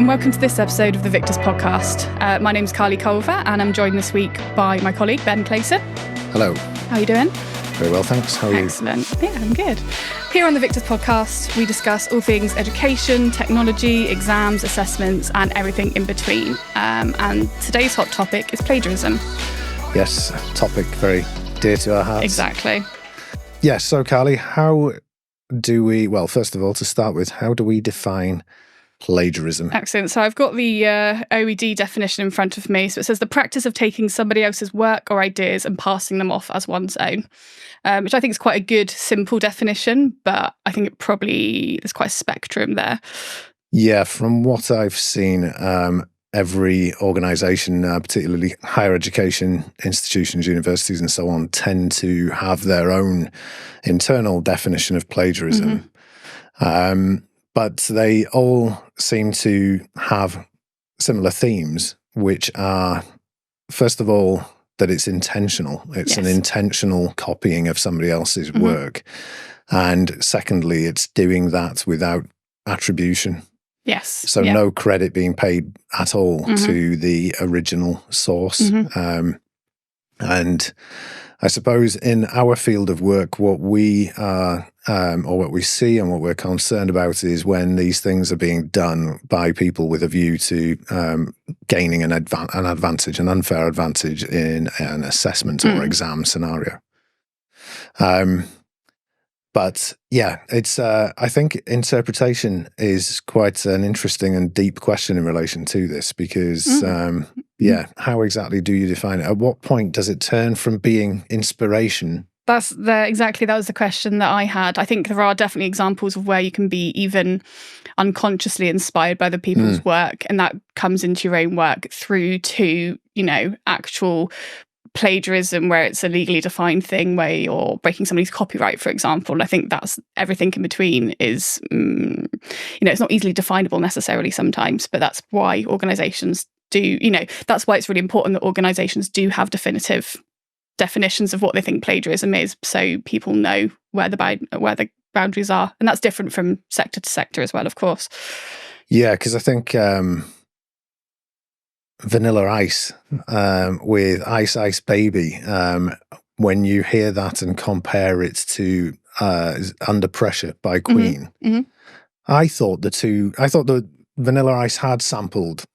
and welcome to this episode of the VICTVS podcast. My name's Carly Culver, and I'm joined this week by my colleague, Ben Clayson. Hello. How are you doing? Very well, thanks. How are you? Excellent. Yeah, I'm good. Here on the VICTVS podcast, we discuss all things education, technology, exams, assessments, and everything in between. And today's hot topic is plagiarism. Yes, topic very dear to our hearts. Exactly. Yes, so Carly, how do we, well, first of all, to start with, how do we define plagiarism? Excellent. So I've got the OED definition in front of me. So it says the practice of taking somebody else's work or ideas and passing them off as one's own, which I think is quite a good, simple definition, but I think there's quite a spectrum there. Yeah, from what I've seen, every organisation, particularly higher education institutions, universities and so on, tend to have their own internal definition of plagiarism. But they all seem to have similar themes, which are, first of all, that it's intentional. It's an intentional copying of somebody else's work. And secondly, it's doing that without attribution. Yes. So no credit being paid at all to the original source. And I suppose in our field of work, what we are, or what we see and what we're concerned about is when these things are being done by people with a view to gaining an advantage, an unfair advantage in an assessment or exam scenario. But yeah, it's. I think interpretation is quite an interesting and deep question in relation to this because, how exactly do you define it? At what point does it turn from being inspiration? That was the question that I had. I think there are definitely examples of where you can be even unconsciously inspired by the people's work, and that comes into your own work through to, actual plagiarism where it's a legally defined thing where you're breaking somebody's copyright, for example. And I think that's everything in between is, it's not easily definable necessarily sometimes, but that's why organisations do, that's why it's really important that organisations do have definitive definitions of what they think plagiarism is, so people know where the boundaries are. And that's different from sector to sector as well, of course. Yeah, because I think Vanilla Ice with Ice Ice Baby, when you hear that and compare it to Under Pressure by Queen, I thought that Vanilla Ice had sampled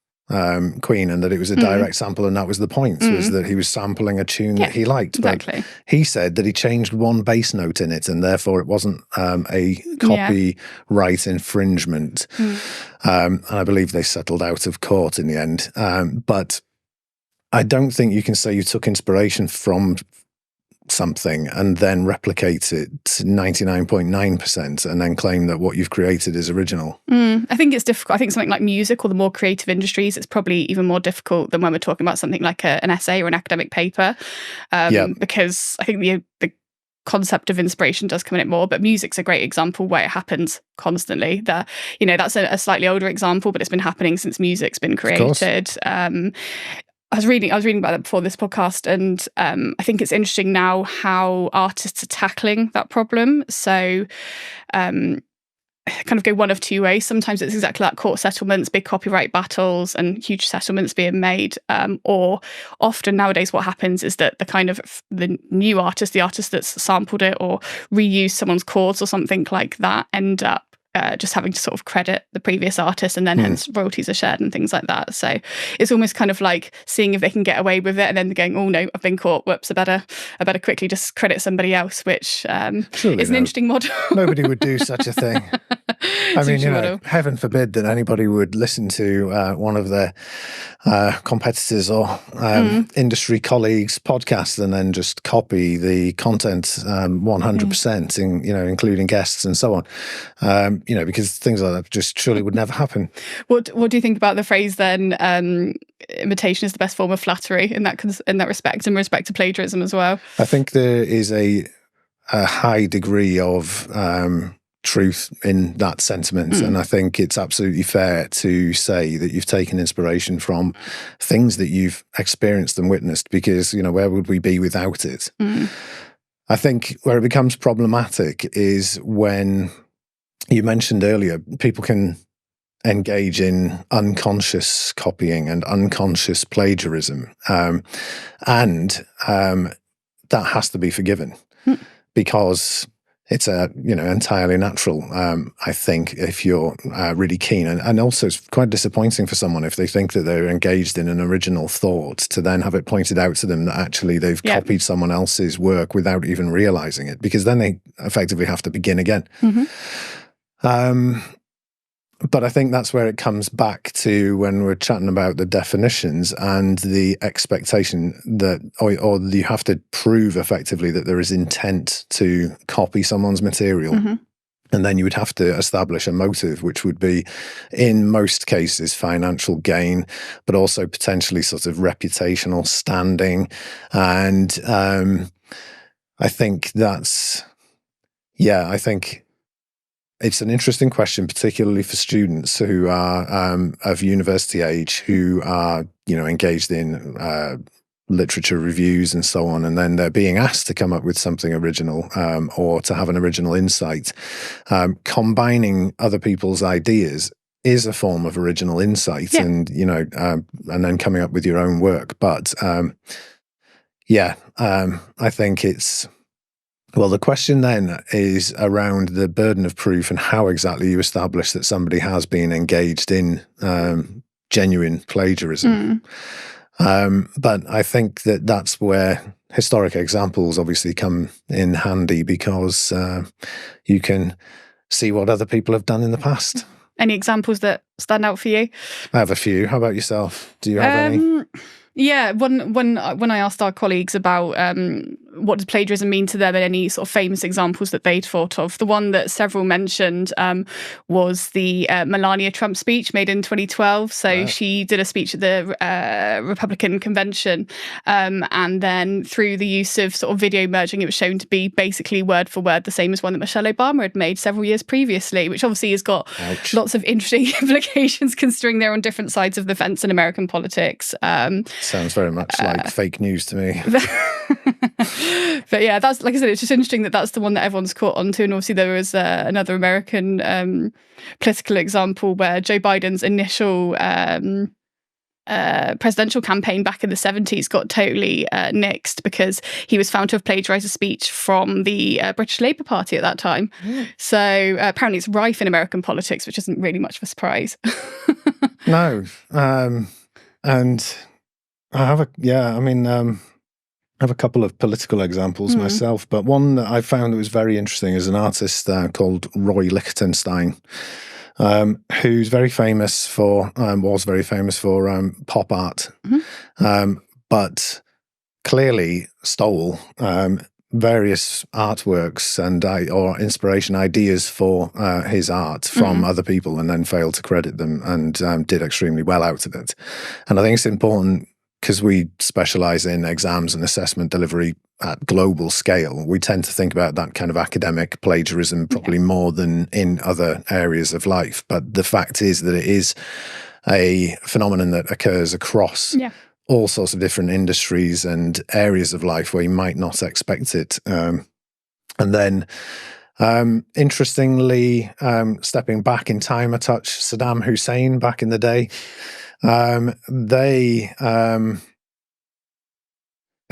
Queen and that it was a direct sample, and that was the point, was that he was sampling a tune that he liked. Exactly. But he said that he changed one bass note in it and therefore it wasn't a copyright infringement. And I believe they settled out of court in the end. But I don't think you can say you took inspiration from something and then replicate it to 99.9% and then claim that what you've created is original. I think it's difficult. I think something like music or the more creative industries, it's probably even more difficult than when we're talking about something like an essay or an academic paper, because I think the concept of inspiration does come in it more. But music's a great example where it happens constantly. That's a slightly older example, but it's been happening since music's been created. I was reading about that before this podcast, and I think it's interesting now how artists are tackling that problem. So kind of go one of two ways. Sometimes it's exactly like court settlements, big copyright battles and huge settlements being made. Or often nowadays what happens is that the new artist, the artist that's sampled it or reused someone's chords or something like that, end up just having to sort of credit the previous artist, and then hence royalties are shared and things like that. So it's almost kind of like seeing if they can get away with it, and then going, oh no, I've been caught. Whoops, I better quickly just credit somebody else, which is an interesting model. Nobody would do such a thing. I mean, heaven forbid that anybody would listen to one of their competitors or industry colleagues' podcasts and then just copy the content 100%, including guests and so on. Because things like that just surely would never happen. What do you think about the phrase then? Imitation is the best form of flattery in that respect, in respect to plagiarism as well. I think there is a high degree of truth in that sentiment, and I think it's absolutely fair to say that you've taken inspiration from things that you've experienced and witnessed, because where would we be without it? I think where it becomes problematic is when you mentioned earlier people can engage in unconscious copying and unconscious plagiarism. And that has to be forgiven because it's entirely natural, I think, if you're really keen. And also it's quite disappointing for someone if they think that they're engaged in an original thought to then have it pointed out to them that actually they've copied someone else's work without even realizing it, because then they effectively have to begin again. But I think that's where it comes back to when we're chatting about the definitions and the expectation that, or you have to prove effectively that there is intent to copy someone's material. And then you would have to establish a motive, which would be, in most cases, financial gain, but also potentially sort of reputational standing. And I think that's, I think it's an interesting question, particularly for students who are of university age, who are, engaged in literature reviews and so on, and then they're being asked to come up with something original or to have an original insight. Combining other people's ideas is a form of original insight, and and then coming up with your own work. But I think it's. Well, the question then is around the burden of proof and how exactly you establish that somebody has been engaged in genuine plagiarism. But I think that that's where historic examples obviously come in handy, because you can see what other people have done in the past. Any examples that stand out for you? I have a few. How about yourself? Do you have any? Yeah, when I asked our colleagues about what does plagiarism mean to them and any sort of famous examples that they'd thought of, the one that several mentioned was the Melania Trump speech made in 2012. So she did a speech at the Republican convention, and then through the use of sort of video merging, it was shown to be basically word for word the same as one that Michelle Obama had made several years previously, which obviously has got lots of interesting implications considering they're on different sides of the fence in American politics. Sounds very much like fake news to me. But yeah, that's, like I said, it's just interesting that that's the one that everyone's caught on to. And obviously there was another American political example where Joe Biden's initial presidential campaign back in the 70s got totally nixed because he was found to have plagiarized a speech from the British Labour Party at that time. So apparently it's rife in American politics, which isn't really much of a surprise. No. And I have I have a couple of political examples myself, but one that I found that was very interesting is an artist called Roy Lichtenstein, who's very famous for, was very famous for pop art, but clearly stole various artworks and or inspiration ideas for his art from other people, and then failed to credit them, and did extremely well out of it. And I think it's important, because we specialize in exams and assessment delivery at global scale, we tend to think about that kind of academic plagiarism probably more than in other areas of life. But the fact is that it is a phenomenon that occurs across all sorts of different industries and areas of life where you might not expect it. And then, interestingly, stepping back in time a touch, Saddam Hussein back in the day,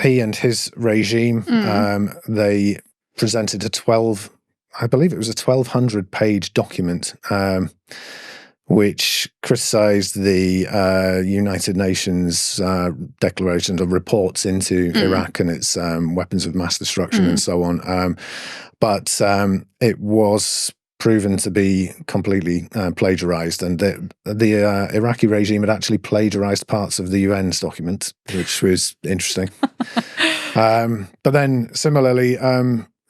he and his regime, they presented I believe it was a 1,200-page document, which criticized the United Nations declarations or reports into Iraq and its weapons of mass destruction and so on. But it was proven to be completely plagiarized, and the Iraqi regime had actually plagiarized parts of the UN's document, which was interesting. But then similarly,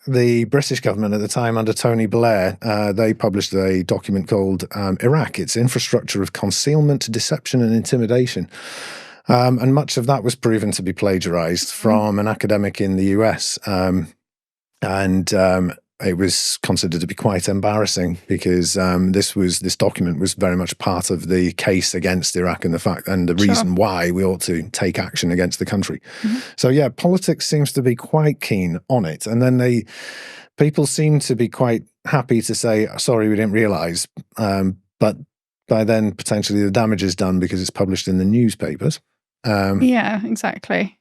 the British government at the time under Tony Blair, they published a document called Iraq, Its Infrastructure of Concealment, Deception and Intimidation. And much of that was proven to be plagiarized from an academic in the US. It was considered to be quite embarrassing, because this document was very much part of the case against Iraq and the reason why we ought to take action against the country. So yeah, politics seems to be quite keen on it, and then people seem to be quite happy to say, sorry, we didn't realize, but by then potentially the damage is done because it's published in the newspapers. Yeah, exactly.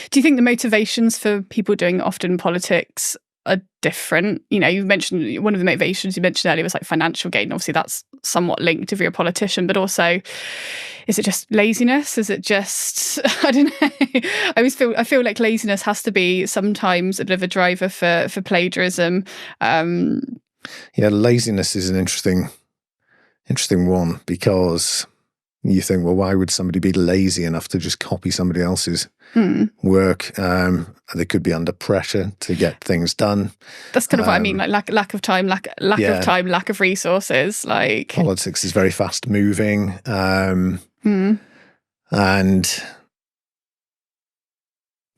Do you think the motivations for people doing often politics are different? You know, you mentioned one of the motivations you mentioned earlier was like financial gain. Obviously, that's somewhat linked if you're a politician, but also, is it just laziness? Is it just, I don't know. I feel like laziness has to be sometimes a bit of a driver for plagiarism. Yeah, laziness is an interesting one, because you think, well, why would somebody be lazy enough to just copy somebody else's work? They could be under pressure to get things done. That's kind of what I mean, like lack of time, lack of time, lack of resources. Like, politics is very fast moving, and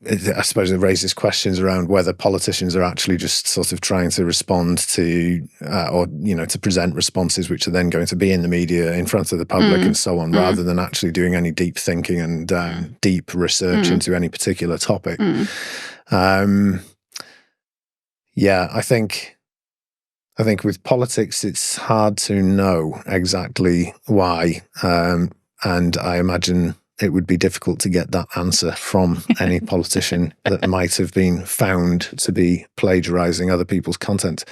I suppose it raises questions around whether politicians are actually just sort of trying to respond to, or, you know, to present responses which are then going to be in the media, in front of the public and so on, rather than actually doing any deep thinking and deep research into any particular topic. Yeah, I think with politics, it's hard to know exactly why. And I imagine it would be difficult to get that answer from any politician that might have been found to be plagiarizing other people's content.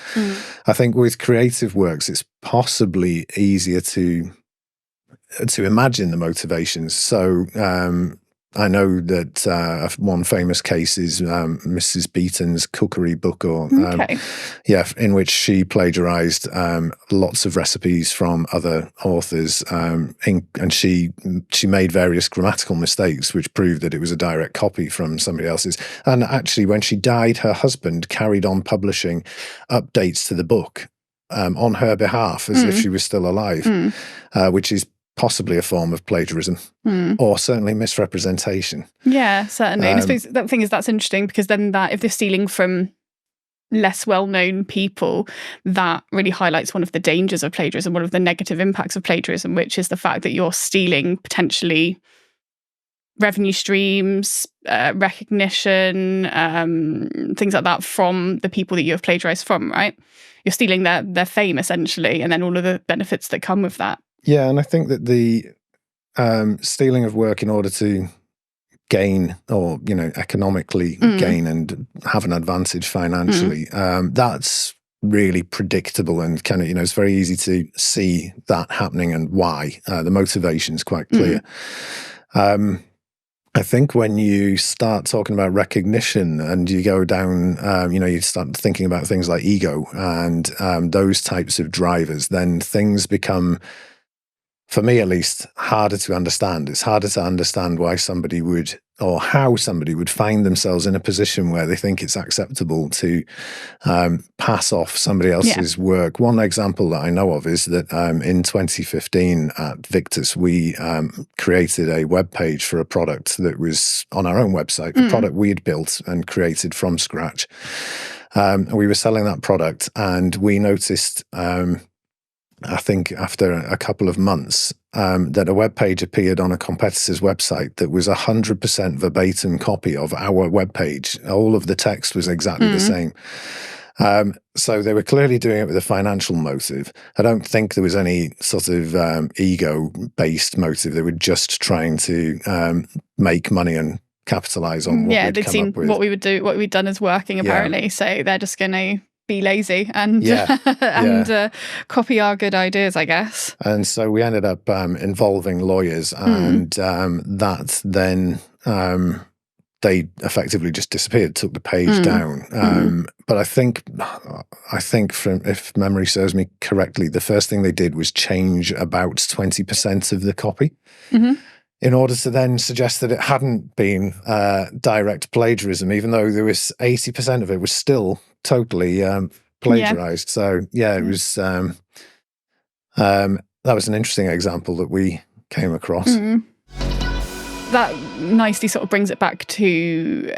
I think with creative works, it's possibly easier to imagine the motivations. So I know that one famous case is Mrs. Beaton's cookery book, or in which she plagiarized lots of recipes from other authors, and she made various grammatical mistakes, which proved that it was a direct copy from somebody else's. And actually, when she died, her husband carried on publishing updates to the book on her behalf, as if she was still alive, which is possibly a form of plagiarism, or certainly misrepresentation. Yeah, certainly. And I suppose the thing is, that's interesting, because then that, if they're stealing from less well-known people, that really highlights one of the dangers of plagiarism, one of the negative impacts of plagiarism, which is the fact that you're stealing potentially revenue streams, recognition, things like that from the people that you have plagiarized from, right? You're stealing their fame, essentially, and then all of the benefits that come with that. Yeah, and I think that the stealing of work in order to gain, or, you know, economically gain and have an advantage financially, that's really predictable, and kind of, you know, it's very easy to see that happening and why. The motivation is quite clear. I think when you start talking about recognition and you go down, you know, you start thinking about things like ego and those types of drivers, then things become, for me at least, harder to understand. It's harder to understand why somebody would, or how somebody would find themselves in a position where they think it's acceptable to pass off somebody else's work. One example that I know of is that in 2015 at VICTVS, we created a web page for a product that was on our own website, a product we had built and created from scratch. We were selling that product, and we noticed, I think after a couple of months, that a web page appeared on a competitor's website that was 100% verbatim copy of our web page. All of the text was exactly the same. So they were clearly doing it with a financial motive. I don't think there was any sort of ego-based motive. They were just trying to make money and capitalize on what we'd come up with. what we'd done as working, apparently. So they're just going to be lazy and copy our good ideas, I guess. And so we ended up involving lawyers, and that then they effectively just disappeared, took the page down. But I think from, if memory serves me correctly, the first thing they did was change about 20% of the copy, in order to then suggest that it hadn't been direct plagiarism, even though there was 80% of it was still totally plagiarized. So it was that was an interesting example that we came across. That nicely sort of brings it back to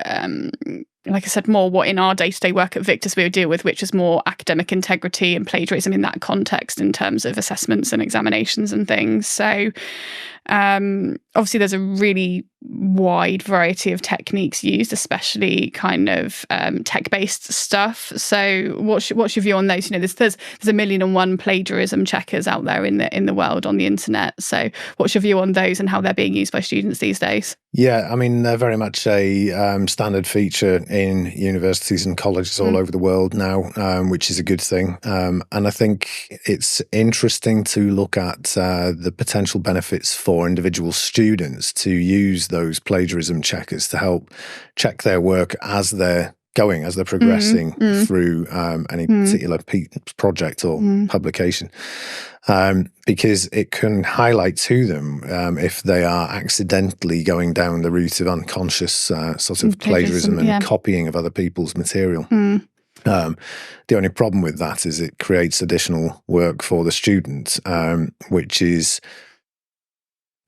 like I said, more what in our day-to-day work at VICTVS we would deal with, which is more academic integrity and plagiarism in that context in terms of assessments and examinations and things. So obviously there's a really wide variety of techniques used, especially kind of tech-based stuff. So what's your view on those? There's 1,000,001 plagiarism checkers out there in the world on the internet. So what's your view on those and how they're being used by students these days? Yeah, I mean, they're very much a standard feature in universities and colleges all over the world now, which is a good thing. And I think it's interesting to look at the potential benefits for individual students to use those plagiarism checkers to help check their work as they're progressing through any particular project or publication. Because it can highlight to them if they are accidentally going down the route of unconscious sort of plagiarism and copying of other people's material. The only problem with that is it creates additional work for the student, which is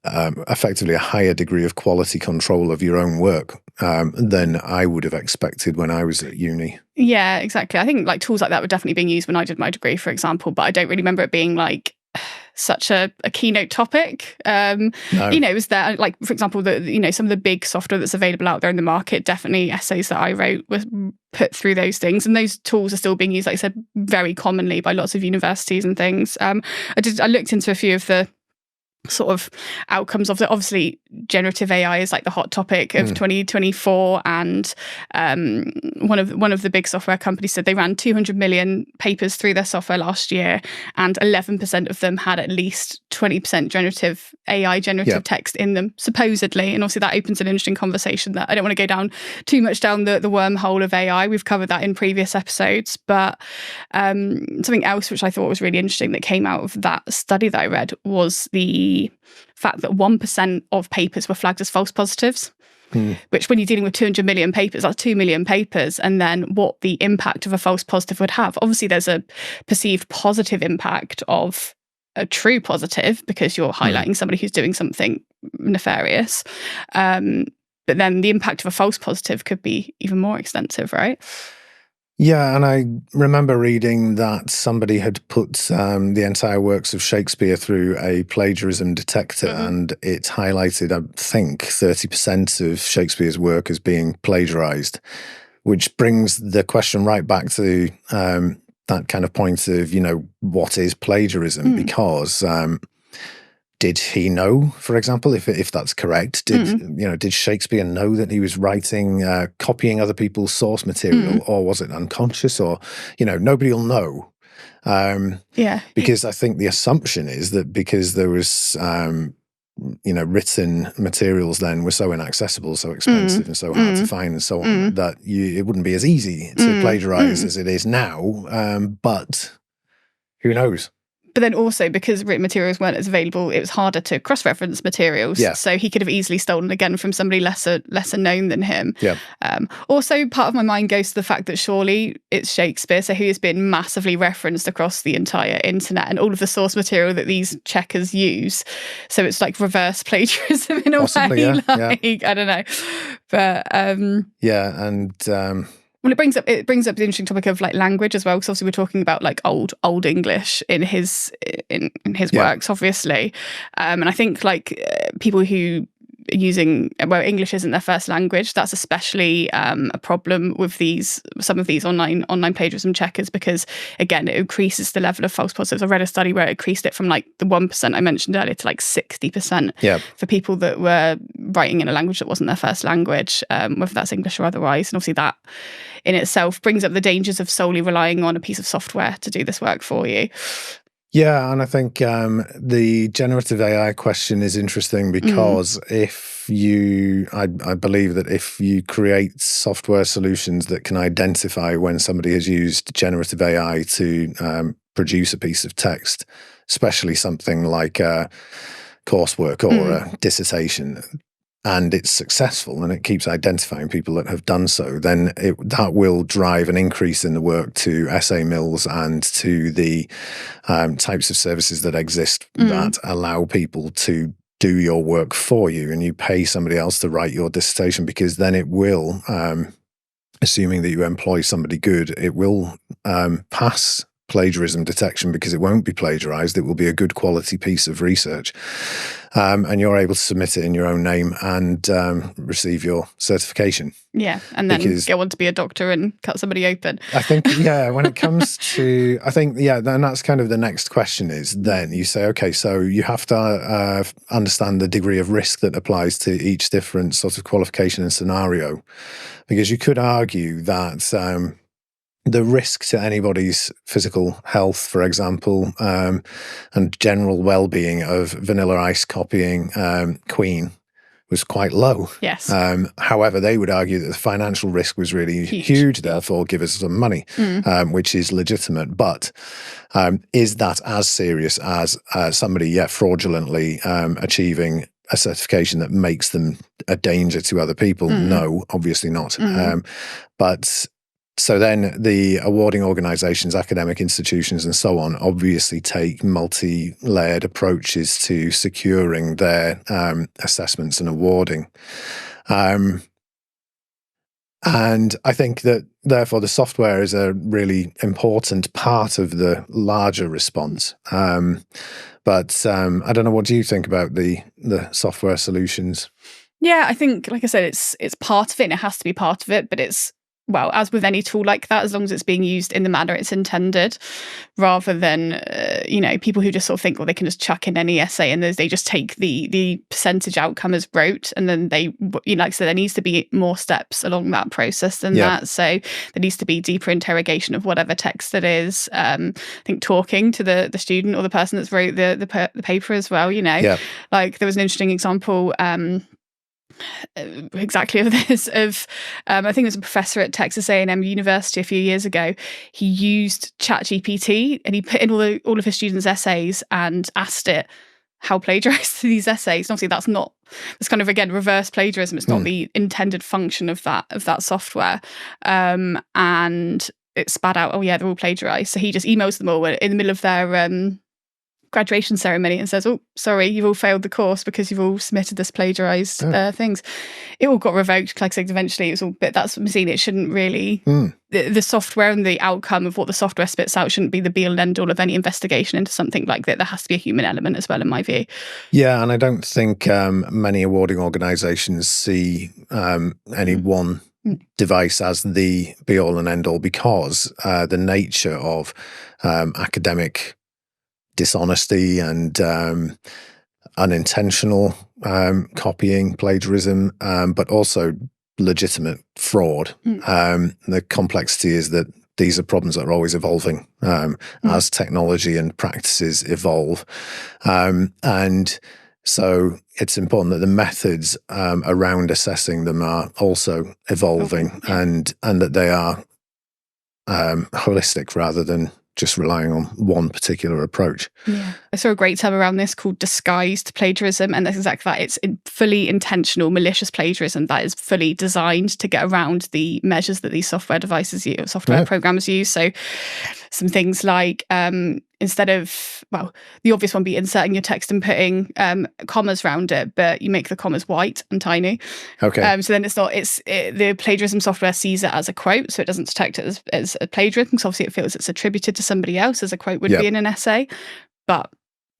effectively a higher degree of quality control of your own work than I would have expected when I was at uni. Yeah, exactly. I think like tools like that were definitely being used when I did my degree, for example, but I don't really remember it being like such a keynote topic. No. It was there, like, for example, some of the big software that's available out there in the market, definitely essays that I wrote were put through those things, and those tools are still being used, like I said, very commonly by lots of universities and things. I looked into a few of the sort of outcomes of it. Obviously, generative AI is like the hot topic of 2024, and one of the big software companies said they ran 200 million papers through their software last year, and 11% of them had at least 20% generative text in them, supposedly. And obviously that opens an interesting conversation that I don't want to go too much down the wormhole of AI. We've covered that in previous episodes, but something else which I thought was really interesting that came out of that study that I read was the fact that 1% of papers were flagged as false positives, which when you're dealing with 200 million papers, that's 2 million papers. And then what the impact of a false positive would have. Obviously, there's a perceived positive impact of a true positive because you're highlighting somebody who's doing something nefarious. But then the impact of a false positive could be even more extensive, right? Yeah, and I remember reading that somebody had put the entire works of Shakespeare through a plagiarism detector, and it highlighted, I think, 30% of Shakespeare's work as being plagiarised, which brings the question right back to that kind of point of, what is plagiarism? Because did he know, for example, if that's correct? Did Shakespeare know that he was writing, copying other people's source material, or was it unconscious? Or nobody will know. Because I think the assumption is that because there was, written materials then were so inaccessible, so expensive, and so hard to find, and so on, that it wouldn't be as easy to plagiarize as it is now. But who knows? But then also, because written materials weren't as available, it was harder to cross-reference materials. Yeah. So he could have easily stolen again from somebody lesser known than him. Yeah. Also, part of my mind goes to the fact that surely it's Shakespeare, so he has been massively referenced across the entire internet and all of the source material that these checkers use. So it's like reverse plagiarism in a Possibly, way. Yeah. I don't know. But yeah, and well, it brings up the interesting topic of like language as well, because obviously we're talking about like old English in his works, obviously, and I think like people who are using English isn't their first language, that's especially a problem with some of these online plagiarism checkers, because again it increases the level of false positives. I read a study where it increased it from like the 1% I mentioned earlier to like 60% for people that were writing in a language that wasn't their first language, whether that's English or otherwise. And obviously that in itself brings up the dangers of solely relying on a piece of software to do this work for you. Yeah, and I think the generative AI question is interesting because I believe that if you create software solutions that can identify when somebody has used generative AI to produce a piece of text, especially something like a coursework or a dissertation, and it's successful and it keeps identifying people that have done so, then that will drive an increase in the work to essay mills and to the types of services that exist that allow people to do your work for you, and you pay somebody else to write your dissertation, because then it will assuming that you employ somebody good, it will pass plagiarism detection because it won't be plagiarized. It will be a good quality piece of research. And you're able to submit it in your own name and receive your certification. Yeah, and then go on to be a doctor and cut somebody open. I think, when it comes to, then that's kind of the next question is then you say, okay, so you have to understand the degree of risk that applies to each different sort of qualification and scenario, because you could argue that the risk to anybody's physical health, for example, and general well-being of Vanilla Ice copying Queen was quite low. Yes. However, they would argue that the financial risk was really huge, therefore give us some money, which is legitimate. But is that as serious as somebody fraudulently achieving a certification that makes them a danger to other people? No, obviously not. But so then the awarding organisations, academic institutions and so on obviously take multi-layered approaches to securing their assessments and awarding. And I think that therefore the software is a really important part of the larger response. But I don't know, what do you think about the software solutions? Yeah, I think, like I said, it's part of it and it has to be part of it, but it's, well, as with any tool like that, as long as it's being used in the manner it's intended, rather than, people who just sort of think, well, they can just chuck in any essay and they just take the percentage outcome as rote. And then they, like I said, there needs to be more steps along that process than that. So there needs to be deeper interrogation of whatever text it is. I think talking to the student or the person that's wrote the paper as well, Like there was an interesting example exactly of this I think it was a professor at Texas A&M University a few years ago. He used ChatGPT and he put in all of his students' essays and asked it how plagiarized these essays. And obviously that's kind of, again, reverse plagiarism. It's not the intended function of that software, and it spat out, oh yeah, they're all plagiarized. So he just emails them all in the middle of their graduation ceremony and says, oh, sorry, you've all failed the course because you've all submitted this plagiarized things. It all got revoked. Like I said, eventually it was all, but that's what I'm saying. It shouldn't really, the software and the outcome of what the software spits out shouldn't be the be all and end all of any investigation into something like that. There has to be a human element as well, in my view. Yeah, and I don't think many awarding organisations see any one device as the be all and end all, because the nature of academic dishonesty and unintentional copying, plagiarism, but also legitimate fraud. The complexity is that these are problems that are always evolving as technology and practices evolve. And so it's important that the methods around assessing them are also evolving and that they are holistic rather than just relying on one particular approach. Yeah. I saw a great term around this called disguised plagiarism, and that's exactly that. It's fully intentional, malicious plagiarism that is fully designed to get around the measures that these software devices use, software programmers use. So some things like instead of, well, the obvious one be inserting your text and putting commas around it, but you make the commas white and tiny. Okay. So then the plagiarism software sees it as a quote, so it doesn't detect it as a plagiarism, because obviously it feels it's attributed to somebody else, as a quote would be in an essay. But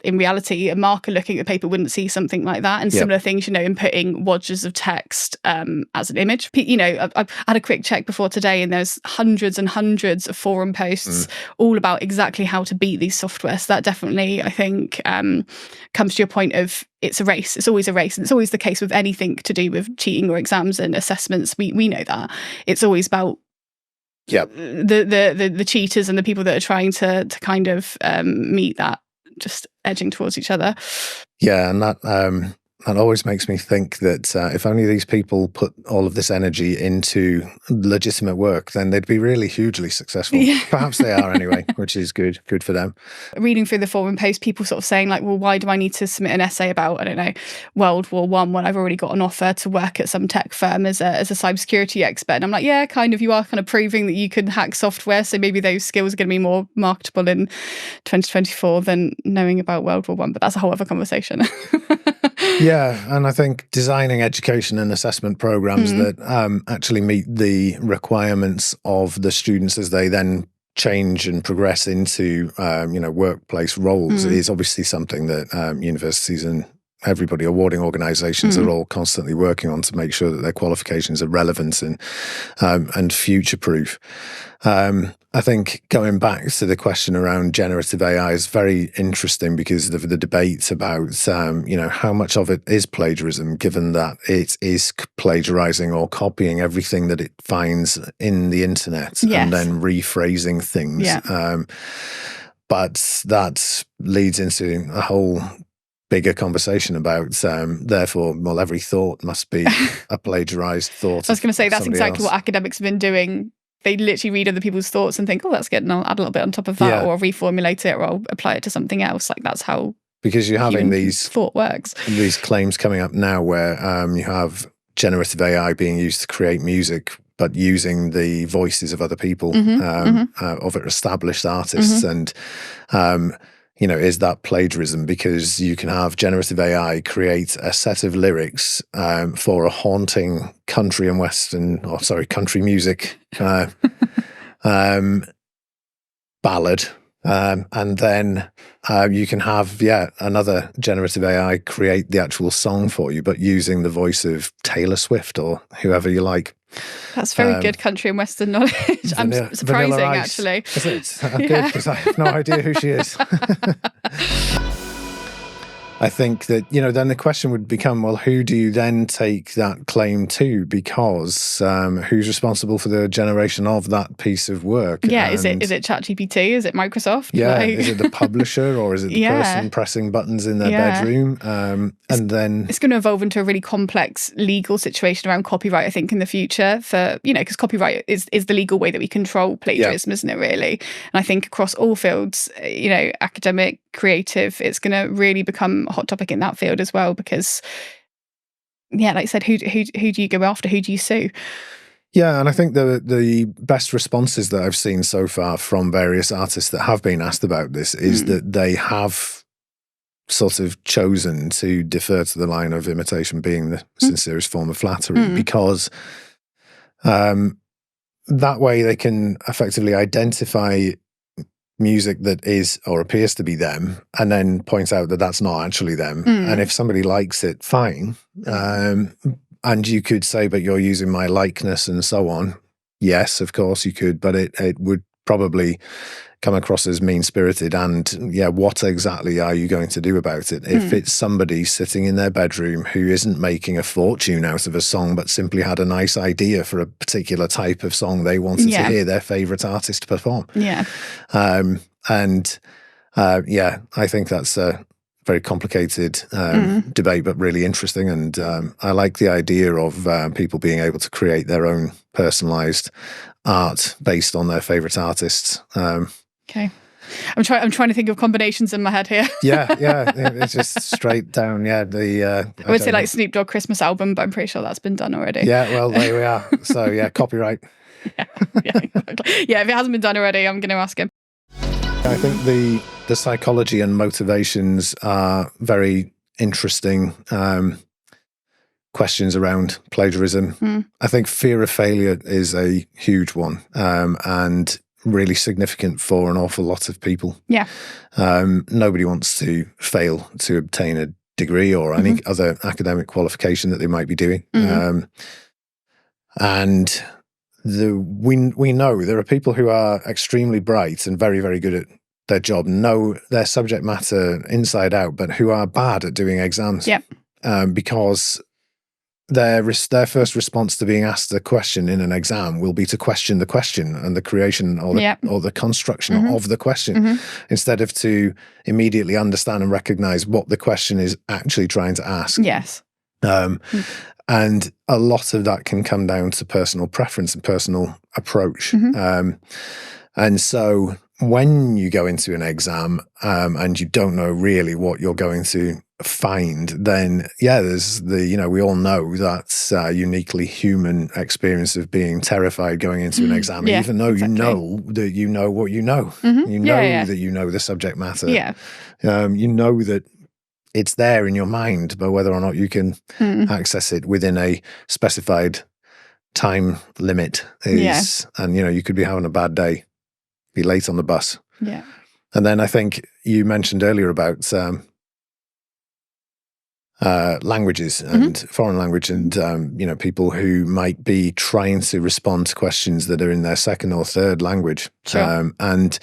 in reality, a marker looking at the paper wouldn't see something like that. And similar things, inputting wadges of text as an image. I've had a quick check before today, and there's hundreds and hundreds of forum posts all about exactly how to beat these software. So that definitely, I think, comes to your point of it's a race. It's always a race. And it's always the case with anything to do with cheating or exams and assessments. We know that. It's always about the cheaters and the people that are trying to kind of meet that, just edging towards each other. Yeah, and that always makes me think that if only these people put all of this energy into legitimate work, then they'd be really hugely successful. Yeah. Perhaps they are anyway, which is good for them. Reading through the forum post, people sort of saying like, well, why do I need to submit an essay about, I don't know, World War I when I've already got an offer to work at some tech firm as a cybersecurity expert? And I'm like, yeah, kind of, you are kind of proving that you can hack software, so maybe those skills are going to be more marketable in 2024 than knowing about World War I, but that's a whole other conversation. Yeah, and I think designing education and assessment programs that actually meet the requirements of the students as they then change and progress into workplace roles is obviously something that universities and everybody, awarding organisations, are all constantly working on to make sure that their qualifications are relevant and future-proof. I think going back to the question around generative AI is very interesting because of the debate about how much of it is plagiarism, given that it is plagiarising or copying everything that it finds in the internet and then rephrasing things. But that leads into a whole bigger conversation about therefore, well, every thought must be a plagiarized thought. I was going to say that's exactly what academics have been doing. They literally read other people's thoughts and think, oh, that's good, and I'll add a little bit on top of that, or I'll reformulate it, or I'll apply it to something else. Like, that's how, because you're having these thought works. These claims coming up now where you have generative AI being used to create music, but using the voices of other people, of established artists, and is that plagiarism? Because you can have generative AI create a set of lyrics for a haunting country music ballad, and then you can have another generative AI create the actual song for you, but using the voice of Taylor Swift or whoever you like. That's very good country and Western knowledge. I'm surprising, actually. Is it? Good, because I have no idea who she is. I think that, then the question would become, well, who do you then take that claim to? Because who's responsible for the generation of that piece of work? Yeah, is it ChatGPT? Is it Microsoft? Yeah, is it the publisher, or is it the person pressing buttons in their bedroom? And then it's going to evolve into a really complex legal situation around copyright, I think, in the future, for because copyright is the legal way that we control plagiarism, isn't it, really? And I think across all fields, academic, creative, it's going to really become a hot topic in that field as well, because like I said, who do you go after? Who do you sue? Yeah, and I think the best responses that I've seen so far from various artists that have been asked about this is that they have sort of chosen to defer to the line of imitation being the sincerest form of flattery, because that way they can effectively identify music that is or appears to be them, and then point out that that's not actually them. And if somebody likes it, fine. And you could say, but you're using my likeness and so on. Yes, of course you could, but it would probably come across as mean-spirited. And what exactly are you going to do about it? If it's somebody sitting in their bedroom who isn't making a fortune out of a song, but simply had a nice idea for a particular type of song they wanted to hear their favorite artist perform. I think that's a very complicated debate, but really interesting. And I like the idea of people being able to create their own personalized art based on their favorite artists. Okay. I'm trying to think of combinations in my head here. It's just straight down. I would say like Snoop Dogg Christmas album, but I'm pretty sure that's been done already. Yeah, well, there we are. So copyright. Exactly. If it hasn't been done already, I'm going to ask him. I think the psychology and motivations are very interesting questions around plagiarism. I think fear of failure is a huge one, and really significant for an awful lot of people. Nobody wants to fail to obtain a degree or any other academic qualification that they might be doing. And we know there are people who are extremely bright and very, very good at their job, know their subject matter inside out, but who are bad at doing exams. Because their first response to being asked a question in an exam will be to question the question and the creation or the construction of the question, instead of to immediately understand and recognize what the question is actually trying to ask. And a lot of that can come down to personal preference and personal approach. And so when you go into an exam and you don't know really what you're going to find, then there's we all know that uniquely human experience of being terrified going into an exam, even though you know that you know what you know. You know that you know the subject matter. You know that it's there in your mind, but whether or not you can access it within a specified time limit is, and you could be having a bad day, be late on the bus. Yeah. And then I think you mentioned earlier about languages and foreign language, and people who might be trying to respond to questions that are in their second or third language. Sure. And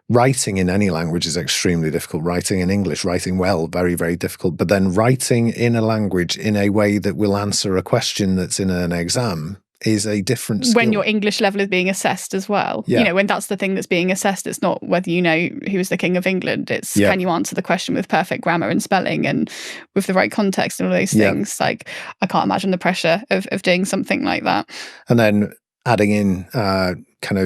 writing in any language is extremely difficult. Writing in English, writing well, very, very difficult. But then writing in a language in a way that will answer a question that's in an exam is a different skill. When your English level is being assessed as well. Yeah. When that's the thing that's being assessed, it's not whether you know who was the King of England. It's can you answer the question with perfect grammar and spelling and with the right context and all those things. Like, I can't imagine the pressure of doing something like that. And then adding in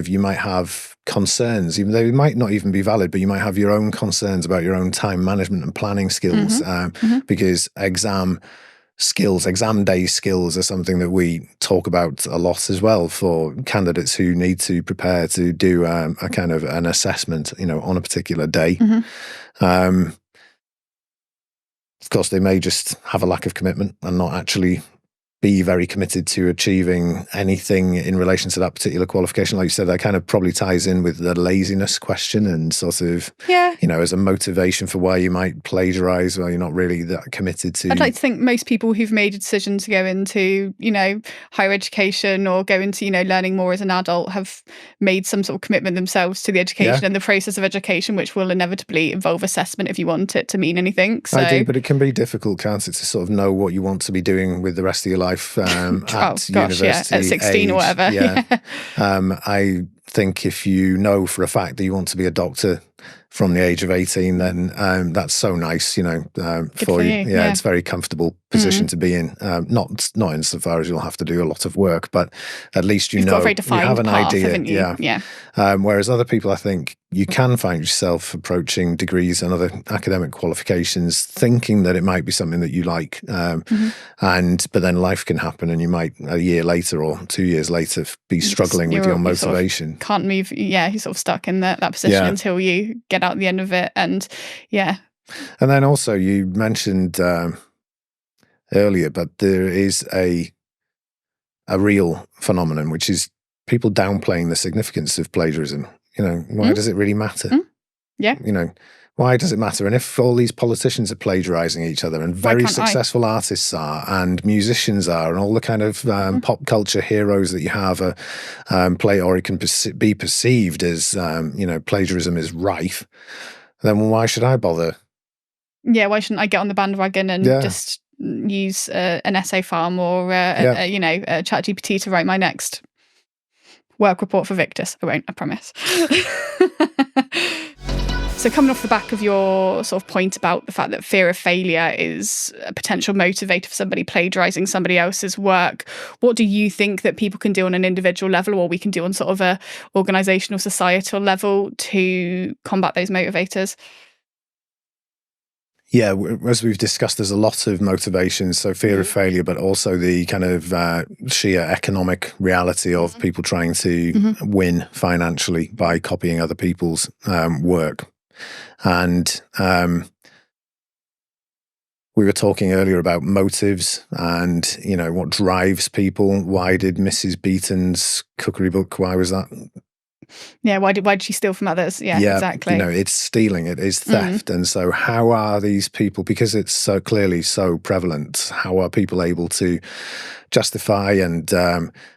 you might have concerns, even though they might not even be valid, but you might have your own concerns about your own time management and planning skills, because exam day skills are something that we talk about a lot as well for candidates who need to prepare to do a kind of an assessment, on a particular day. Of course, they may just have a lack of commitment and not actually be very committed to achieving anything in relation to that particular qualification. Like you said, that kind of probably ties in with the laziness question and sort of, as a motivation for why you might plagiarize, well, you're not really that committed to. I'd like to think most people who've made a decision to go into, higher education or go into, learning more as an adult have made some sort of commitment themselves to the education and the process of education, which will inevitably involve assessment if you want it to mean anything. So, I do, but it can be difficult, can't it, to sort of know what you want to be doing with the rest of your life at university at 16 age. or whatever. I think if you know for a fact that you want to be a doctor from the age of 18, then that's so nice, for you. Yeah, it's a very comfortable position to be in. Not insofar as you'll have to do a lot of work, but at least you have an path, idea. Whereas other people, I think, you can find yourself approaching degrees and other academic qualifications thinking that it might be something that you like, but then life can happen and you might a year later or 2 years later be struggling with your motivation. Sort of can't move. You're sort of stuck in that position until you get out the end of it. And and then also you mentioned earlier, but there is a real phenomenon, which is people downplaying the significance of plagiarism. Why does it really matter? Why does it matter? And if all these politicians are plagiarizing each other, and very successful artists are, and musicians are, and all the kind of pop culture heroes that you have or it can be perceived as, plagiarism is rife, then why should I bother? Yeah, why shouldn't I get on the bandwagon and just use an essay farm or, ChatGPT to write my next work report for VICTVS? I won't, I promise. So coming off the back of your sort of point about the fact that fear of failure is a potential motivator for somebody plagiarizing somebody else's work, what do you think that people can do on an individual level, or we can do on sort of a organizational, societal level to combat those motivators? Yeah, as we've discussed, there's a lot of motivations. So fear of failure, but also the kind of sheer economic reality of people trying to win financially by copying other people's work. And we were talking earlier about motives and, what drives people. Why did Mrs. Beeton's cookery book, why was that? Yeah, why did she steal from others? Yeah, exactly. It's stealing, it is theft. And so how are these people, because it's so clearly so prevalent, how are people able to justify and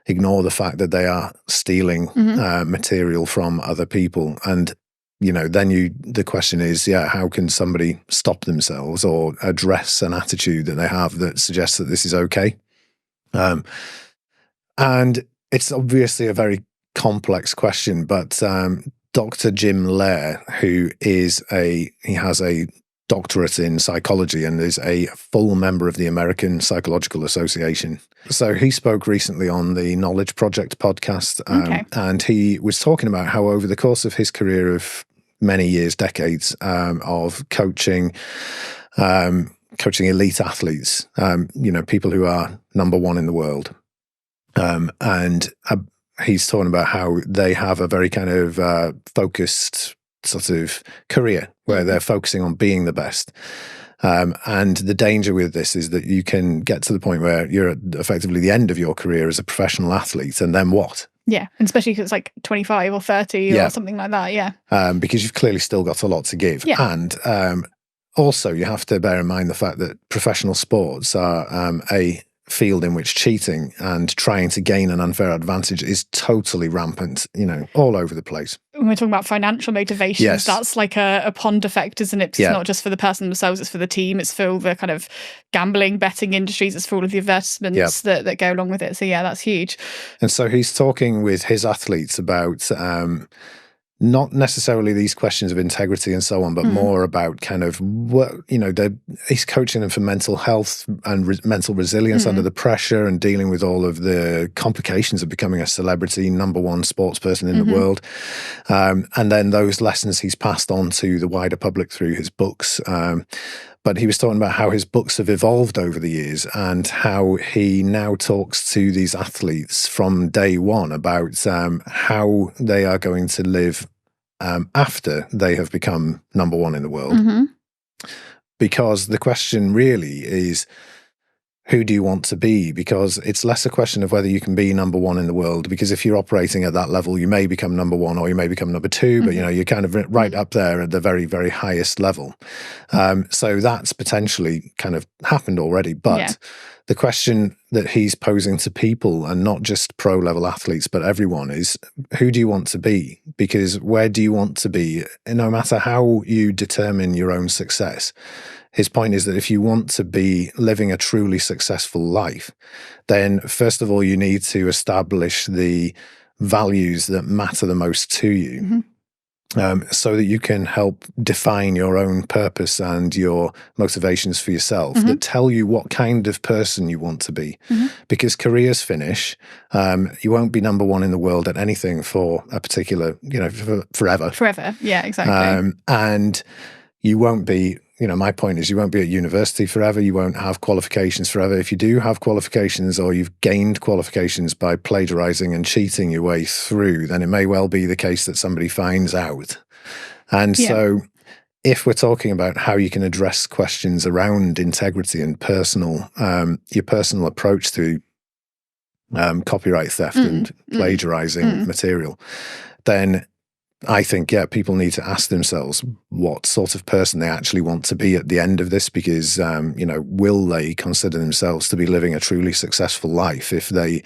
ignore the fact that they are stealing material from other people? And then the question is, how can somebody stop themselves or address an attitude that they have that suggests that this is okay? And it's obviously a very complex question, but Dr. Jim Lehrer, who has a doctorate in psychology and is a full member of the American Psychological Association. So he spoke recently on the Knowledge Project podcast, and he was talking about how over the course of his career of many years, decades of coaching elite athletes, people who are number one in the world, and he's talking about how they have a very kind of focused sort of career where they're focusing on being the best. And the danger with this is that you can get to the point where you're at effectively the end of your career as a professional athlete, and then what? Yeah, and especially if it's like 25 or 30 or something like that, because you've clearly still got a lot to give. And also, you have to bear in mind the fact that professional sports are a field in which cheating and trying to gain an unfair advantage is totally rampant, all over the place. When we're talking about financial motivations, that's like a pond effect, isn't it? Because it's not just for the person themselves, it's for the team, it's for all the kind of gambling, betting industries, it's for all of the investments that go along with it. So that's huge. And so he's talking with his athletes about not necessarily these questions of integrity and so on, but more about kind of what, he's coaching them for mental health and mental resilience under the pressure and dealing with all of the complications of becoming a celebrity, #1 sports person in the world. And then those lessons he's passed on to the wider public through his books. But he was talking about how his books have evolved over the years and how he now talks to these athletes from day one about how they are going to live after they have become #1 in the world. Because the question really is, who do you want to be? Because it's less a question of whether you can be #1 in the world, because if you're operating at that level, you may become #1 or you may become #2, but you're kind of right up there at the very, very highest level. So that's potentially kind of happened already. But the question that he's posing to people, and not just pro-level athletes, but everyone, is who do you want to be? Because where do you want to be? No matter how you determine your own success, his point is that if you want to be living a truly successful life, then first of all, you need to establish the values that matter the most to you, so that you can help define your own purpose and your motivations for yourself that tell you what kind of person you want to be. Because careers finish. You won't be #1 in the world at anything for a particular, forever. Forever, yeah, exactly. And you won't be... my point is you won't be at university forever. You won't have qualifications forever. If you do have qualifications, or you've gained qualifications by plagiarizing and cheating your way through, then it may well be the case that somebody finds out. And so if we're talking about how you can address questions around integrity and your personal approach to copyright theft and plagiarizing material, then I think, people need to ask themselves what sort of person they actually want to be at the end of this, because, will they consider themselves to be living a truly successful life if they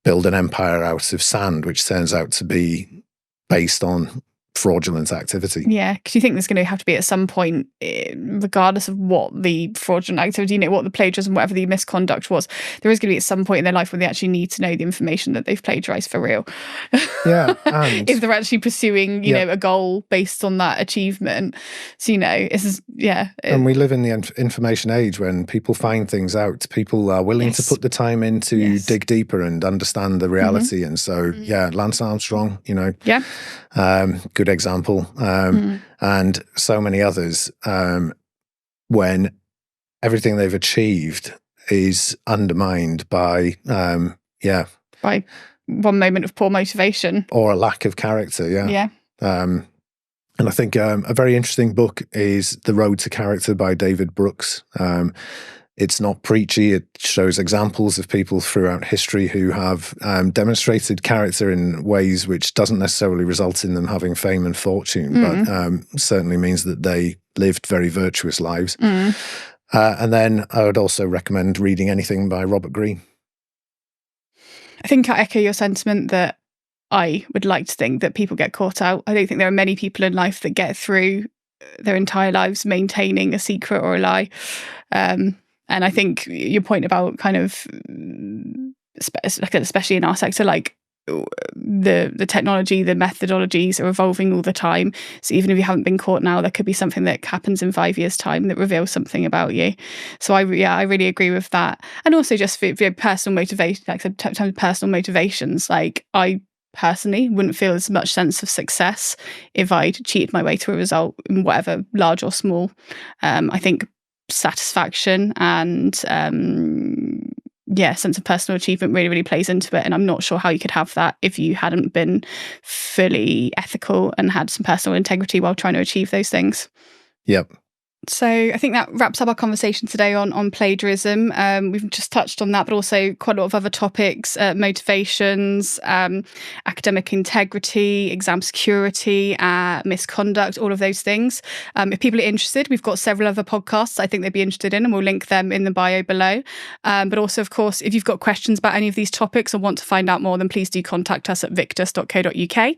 build an empire out of sand, which turns out to be based on fraudulent activity? Yeah, because you think there's going to have to be at some point, regardless of what the fraudulent activity, what the plagiarism, whatever the misconduct was, there is going to be at some point in their life where they actually need to know the information that they've plagiarized for real. And if they're actually pursuing, a goal based on that achievement. So, and we live in the information age when people find things out. People are willing to put the time in to dig deeper and understand the reality. And so, Lance Armstrong, good example, and so many others, when everything they've achieved is undermined by one moment of poor motivation or a lack of character. And I think a very interesting book is The Road to Character by David Brooks. It's not preachy. It shows examples of people throughout history who have demonstrated character in ways which doesn't necessarily result in them having fame and fortune, but certainly means that they lived very virtuous lives. And then I would also recommend reading anything by Robert Greene. I think I echo your sentiment that I would like to think that people get caught out. I don't think there are many people in life that get through their entire lives maintaining a secret or a lie. And I think your point about kind of, especially in our sector, like the technology, the methodologies are evolving all the time. So even if you haven't been caught now, there could be something that happens in 5 years' time that reveals something about you. So I really agree with that. And also just for personal motivation, like I said, personal motivations. Like I personally wouldn't feel as much sense of success if I'd cheated my way to a result, in whatever, large or small. I think satisfaction and sense of personal achievement really plays into it, and I'm not sure how you could have that if you hadn't been fully ethical and had some personal integrity while trying to achieve those things. Yep. So I think that wraps up our conversation today on plagiarism. We've just touched on that, but also quite a lot of other topics, motivations, academic integrity, exam security, misconduct, all of those things. If people are interested, we've got several other podcasts I think they'd be interested in, and we'll link them in the bio below. But also, of course, if you've got questions about any of these topics or want to find out more, then please do contact us at victus.co.uk.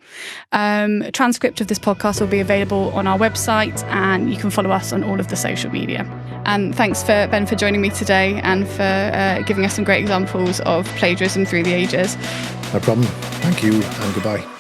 A transcript of this podcast will be available on our website, and you can follow us on all of the social media. And thanks for Ben for joining me today and for giving us some great examples of plagiarism through the ages. No problem. Thank you and goodbye.